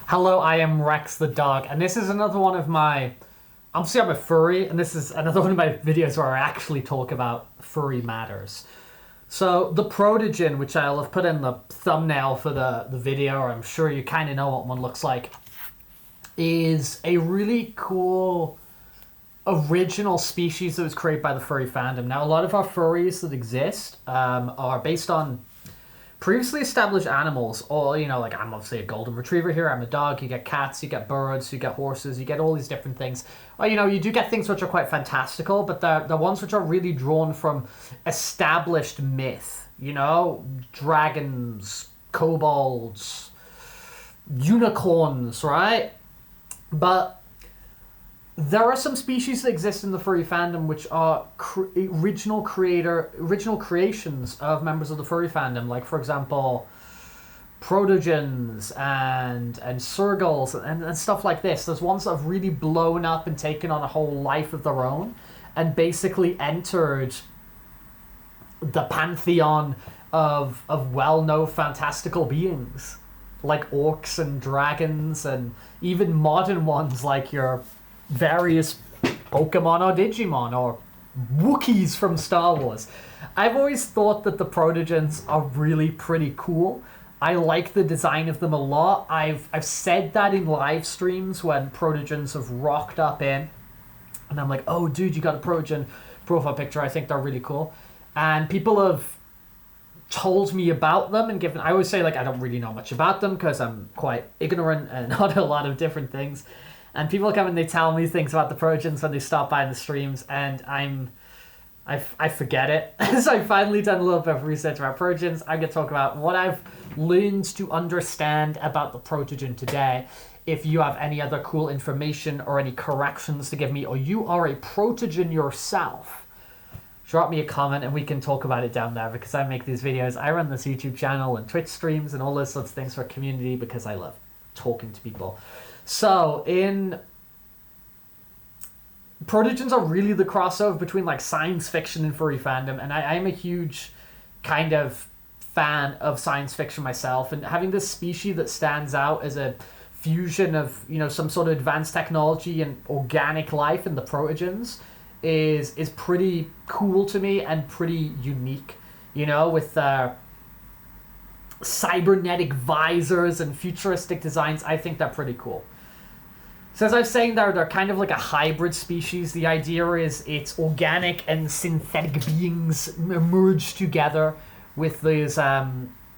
Hello, I am Rex the dog, and this is another one of my... Obviously, I'm a furry, and this is another one of my videos where I actually talk about furry matters. So, the protogen, which I'll have put in the thumbnail for the video, or I'm sure you kind of know what one looks like, is a really cool original species that was created by the furry fandom. Now, a lot of our furries that exist are based on previously established animals, or, you know, like I'm obviously a golden retriever here, I'm a dog, you get cats, you get birds, you get horses, you get all these different things. Or, you know, you do get things which are quite fantastical, but the ones which are really drawn from established myth, you know, dragons, kobolds, unicorns, right? But there are some species that exist in the furry fandom which are original creations of members of the furry fandom. Like, for example, protogens and surgals and stuff like this. There's ones that have really blown up and taken on a whole life of their own and basically entered the pantheon of well-known fantastical beings, like orcs and dragons, and even modern ones like your various Pokemon or Digimon or Wookiees from Star Wars. I've always thought that the protogens are really pretty cool. I like the design of them a lot. I've said that in live streams when protogens have rocked up in, and I'm like, oh dude, you got a protogen profile picture, I think they're really cool. And people have told me about them and given, I always say, like, I don't really know much about them because I'm quite ignorant and not a lot of different things. And people come and they tell me things about the protogens when they stop by in the streams, and I forget it. So I've finally done a little bit of research about protogens. I'm going to talk about what I've learned to understand about the protogen today. If you have any other cool information or any corrections to give me, or you are a protogen yourself, drop me a comment and we can talk about it down there, because I make these videos. I run this YouTube channel and Twitch streams and all those sorts of things for community because I love talking to people. So, protogens are really the crossover between, like, science fiction and furry fandom, and I'm a huge kind of fan of science fiction myself, and having this species that stands out as a fusion of, you know, some sort of advanced technology and organic life in the protogens is pretty cool to me and pretty unique, you know, with cybernetic visors and futuristic designs. I think they're pretty cool. So as I was saying, they're kind of like a hybrid species. The idea is it's organic and synthetic beings merged together with these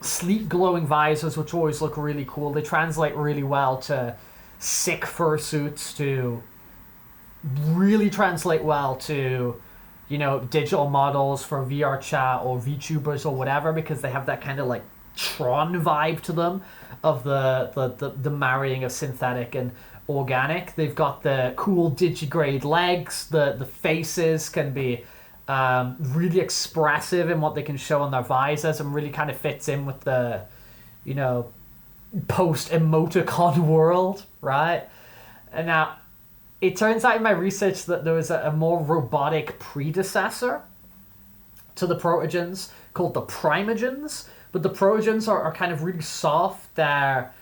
sleek glowing visors, which always look really cool. They translate really well to sick fursuits, to really translate well to, you know, digital models for VR chat or VTubers or whatever, because they have that kind of like Tron vibe to them of the marrying of synthetic and organic. They've got the cool digigrade legs. The faces can be really expressive in what they can show on their visors, and really kind of fits in with the, you know, post-emoticon world, right? And now, it turns out in my research that there was a more robotic predecessor to the protogens called the primogens. But the protogens are kind of really soft. They're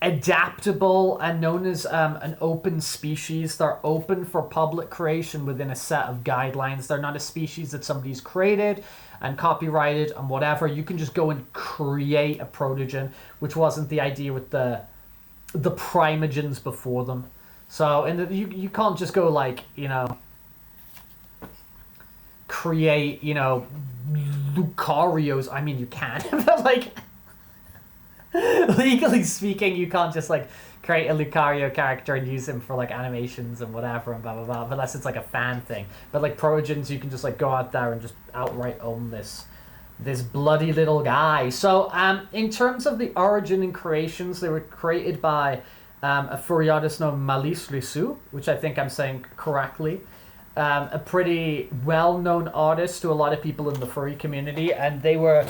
adaptable and known as an open species. They're open for public creation within a set of guidelines. They're not a species that somebody's created and copyrighted and whatever. You can just go and create a protogen, which wasn't the idea with the primogens before them. So, and you can't just go, like, you know, create, you know, Lucarios. I mean, you can, but, like, legally speaking, you can't just, like, create a Lucario character and use him for, like, animations and whatever and blah, blah, blah, unless it's, like, a fan thing. But, like, protogens, you can just, like, go out there and just outright own this bloody little guy. So, in terms of the origin and creations, they were created by a furry artist named Malice Lissou, which I think I'm saying correctly. A pretty well-known artist to a lot of people in the furry community, and they were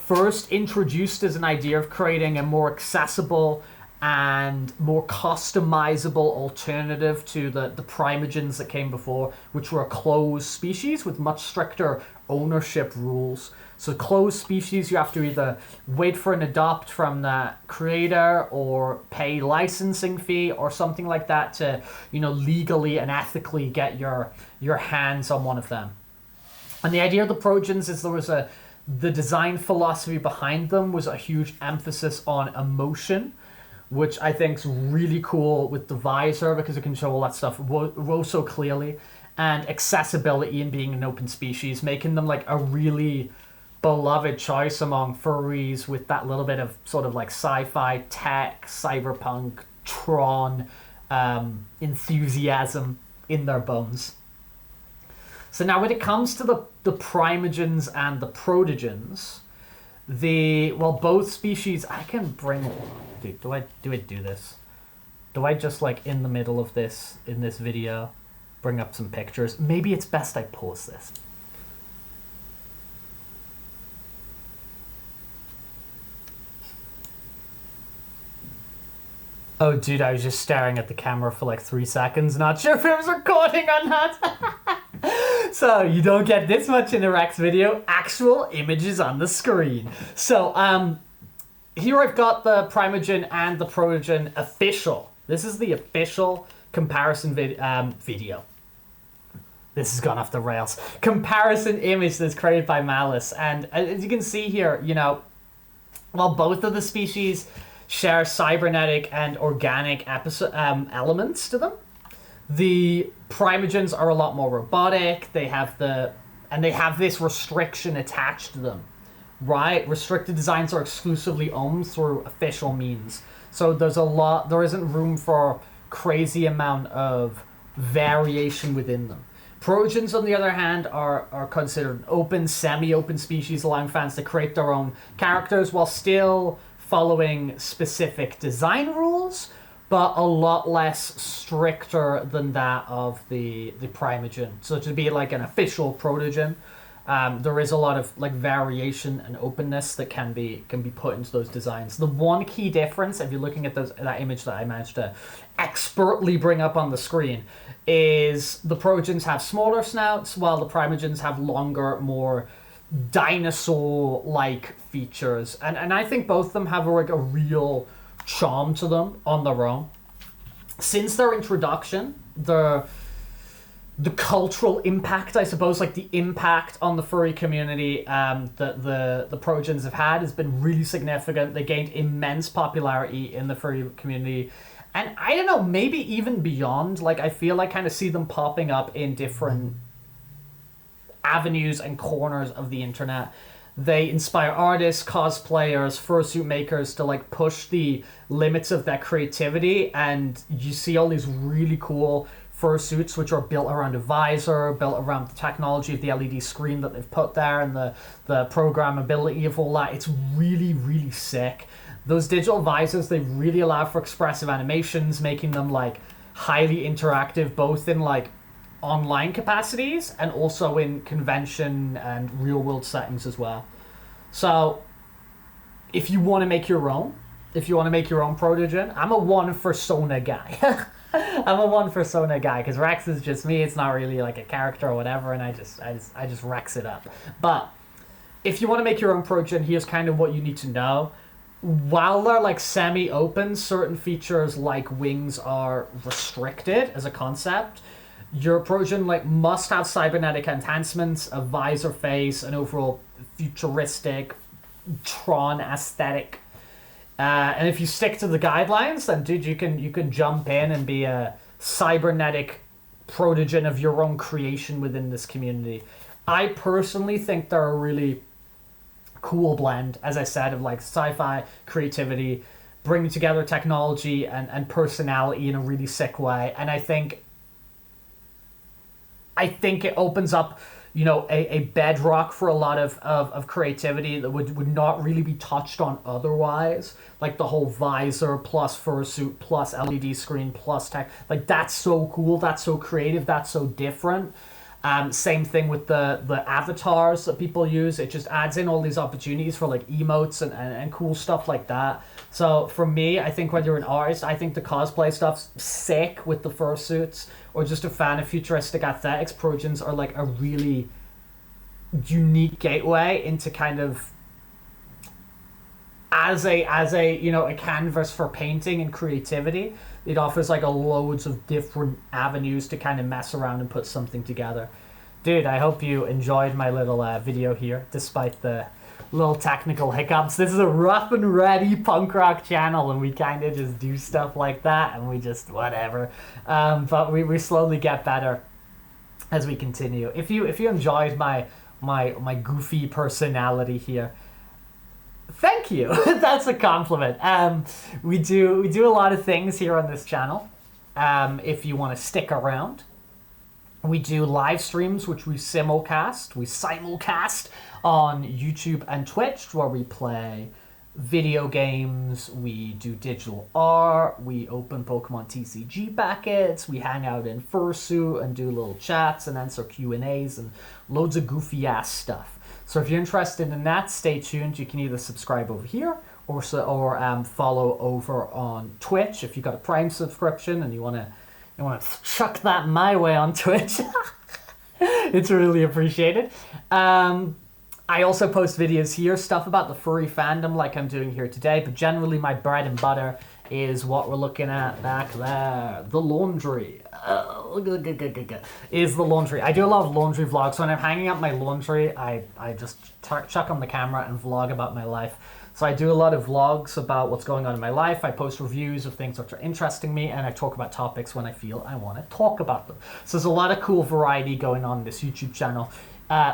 first introduced as an idea of creating a more accessible and more customizable alternative to the primogens that came before, which were a closed species with much stricter ownership rules. So closed species, you have to either wait for an adopt from the creator or pay licensing fee or something like that to, legally and ethically get your hands on one of them. And the idea of the protogens is the design philosophy behind them was a huge emphasis on emotion, which I think is really cool with the visor because it can show all that stuff so clearly, and accessibility and being an open species, making them like a really beloved choice among furries with that little bit of sort of like sci-fi, tech, cyberpunk, Tron enthusiasm in their bones. So now when it comes to the primogens and the protogens, both species, I can bring... Dude, do I do this? Do I just like in the middle of this, in this video, bring up some pictures? Maybe it's best I pause this. Oh, dude, I was just staring at the camera for like 3 seconds, not sure if it was recording or not. So, you don't get this much in a Rex video, actual images on the screen. So, here I've got the primogen and the protogen official. This is the official comparison video. This has gone off the rails. Comparison image that's created by Malice. And as you can see here, while both of the species share cybernetic and organic elements to them, the primogens are a lot more robotic. They have this restriction attached to them, right? Restricted designs are exclusively owned through official means. So there isn't room for crazy amount of variation within them. Protogens, on the other hand, are considered open, semi-open species, allowing fans to create their own characters while still following specific design rules, but a lot less stricter than that of the primogen. So to be like an official protogen, there is a lot of like variation and openness that can be put into those designs. The one key difference, if you're looking at that image that I managed to expertly bring up on the screen, is the protogens have smaller snouts while the primogens have longer, more dinosaur-like features. And I think both of them have a real charm to them on their own. Since their introduction, the cultural impact, I suppose, like the impact on the furry community that the protogens have had has been really significant. They gained immense popularity in the furry community. And I don't know, maybe even beyond. Like, I feel I kind of see them popping up in different avenues and corners of the internet. They inspire artists, cosplayers, fursuit makers to like push the limits of their creativity, and you see all these really cool fursuits which are built around a visor, built around the technology of the LED screen that they've put there, and the programmability of all that. It's really, really sick. Those digital visors, they really allow for expressive animations, making them like highly interactive, both in like online capacities and also in convention and real world settings as well. So if you want to make your own protogen, I'm a one for Sona guy. I'm a one for Sona guy because Rex is just me. It's not really like a character or whatever, and I just Rex it up. But if you want to make your own protogen, here's kind of what you need to know. While they're like semi-open, certain features like wings are restricted as a concept. Your protogen like must have cybernetic enhancements, a visor face, an overall futuristic Tron aesthetic. And if you stick to the guidelines, then dude, you can jump in and be a cybernetic protogen of your own creation within this community. I personally think they're a really cool blend, as I said, of like sci-fi creativity, bringing together technology and personality in a really sick way. And I think it opens up, a bedrock for a lot of creativity that would not really be touched on otherwise. Like the whole visor plus fursuit plus LED screen plus tech. Like that's so cool, that's so creative, that's so different. Same thing with the avatars that people use. It just adds in all these opportunities for like emotes and cool stuff like that. So for me, I think when you're an artist, I think the cosplay stuff's sick with the fursuits, or just a fan of futuristic aesthetics. Protogens are like a really unique gateway into kind of as a you know, a canvas for painting and creativity. It offers like a loads of different avenues to kind of mess around and put something together. Dude, I hope you enjoyed my little video here, despite the little technical hiccups. This is a rough and ready punk rock channel, and we kind of just do stuff like that, and we just whatever. But we slowly get better as we continue. If you enjoyed my goofy personality here, thank you. That's a compliment. We do a lot of things here on this channel. If you want to stick around, we do live streams, which we simulcast on YouTube and Twitch, where we play video games, we do digital art, we open Pokemon TCG packets, we hang out in Fursuit and do little chats and answer Q&As and loads of goofy ass stuff. So if you're interested in that, stay tuned. You can either subscribe over here or follow over on Twitch if you got a Prime subscription and you want to chuck that my way on Twitch. It's really appreciated. I also post videos here, stuff about the furry fandom like I'm doing here today, but generally my bread and butter is what we're looking at back there. The laundry. Is the laundry. I do a lot of laundry vlogs. So when I'm hanging up my laundry, I just chuck on the camera and vlog about my life. So I do a lot of vlogs about what's going on in my life. I post reviews of things that are interesting me, and I talk about topics when I feel I want to talk about them. So there's a lot of cool variety going on in this YouTube channel.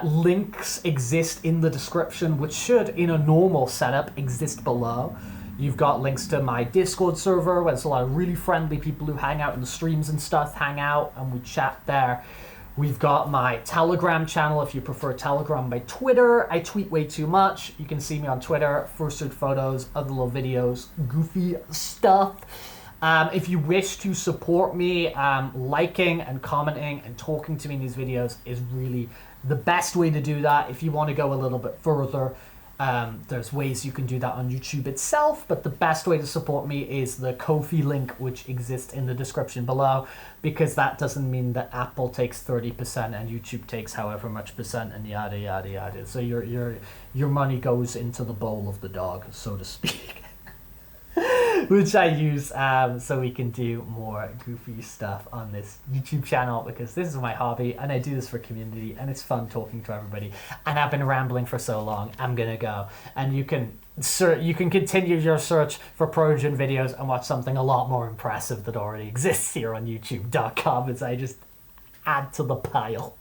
Links exist in the description, which should, in a normal setup, exist below. You've got links to my Discord server, where there's a lot of really friendly people who hang out in the streams and stuff, hang out, and we chat there. We've got my Telegram channel, if you prefer Telegram. My Twitter, I tweet way too much. You can see me on Twitter, fursuit photos, other little videos, goofy stuff. If you wish to support me, liking and commenting and talking to me in these videos is really the best way to do that. If you want to go a little bit further, there's ways you can do that on YouTube itself, but the best way to support me is the Ko-fi link, which exists in the description below, because that doesn't mean that Apple takes 30% and YouTube takes however much percent and yada yada yada. So your money goes into the bowl of the dog, so to speak. Which I use so we can do more goofy stuff on this YouTube channel, because this is my hobby and I do this for community and it's fun talking to everybody. And I've been rambling for so long, I'm gonna go. And you can continue your search for protogen videos and watch something a lot more impressive that already exists here on youtube.com as I just add to the pile.